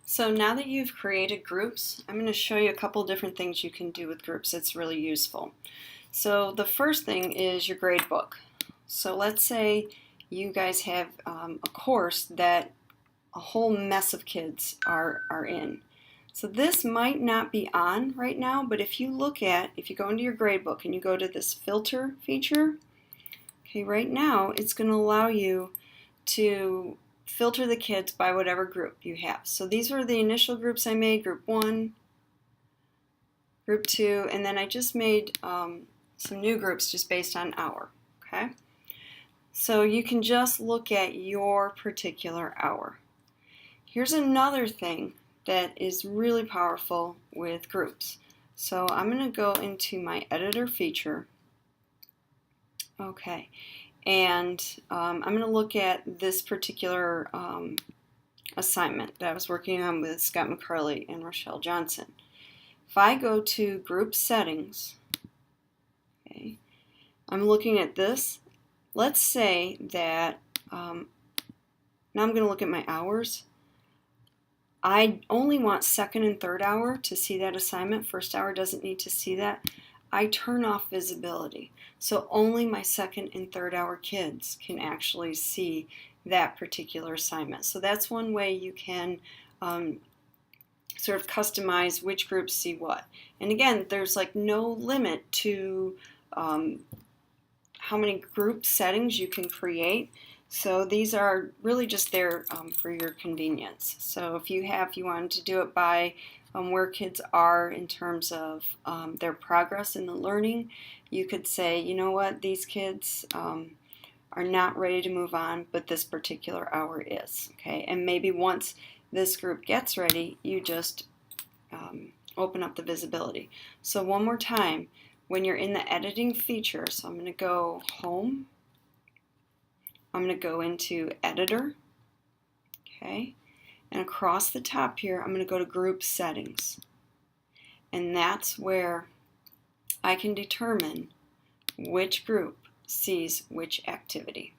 So now that you've created groups, I'm going to show you a couple different things you can do with groups that's really useful. So the first thing is your grade book. So let's say you guys have a course that a whole mess of kids are in. So this might not be on right now, but if you go into your grade book and you go to this filter feature, okay, right now it's going to allow you to filter the kids by whatever group you have. So these are the initial groups I made, group 1, group 2, and then I just made some new groups just based on hour. Okay? So you can just look at your particular hour. Here's another thing that is really powerful with groups. So I'm going to go into my editor feature. Okay, and I'm going to look at this particular assignment that I was working on with Scott McCarley and Rochelle Johnson. If I go to group settings, okay, I'm looking at this. Let's say that now I'm going to look at my hours. I only want second and third hour to see that assignment. First hour doesn't need to see that. I turn off visibility. So only my second and third hour kids can actually see that particular assignment. So that's one way you can sort of customize which groups see what. And again, there's like no limit to how many group settings you can create. So these are really just there for your convenience. So if you wanted to do it by where kids are in terms of their progress in the learning, you could say, you know what, these kids are not ready to move on, but this particular hour is. Okay, and maybe once this group gets ready, you just open up the visibility. So one more time, when you're in the editing feature, so I'm going to go home. I'm going to go into editor, okay, and across the top here I'm going to go to group settings, and that's where I can determine which group sees which activity.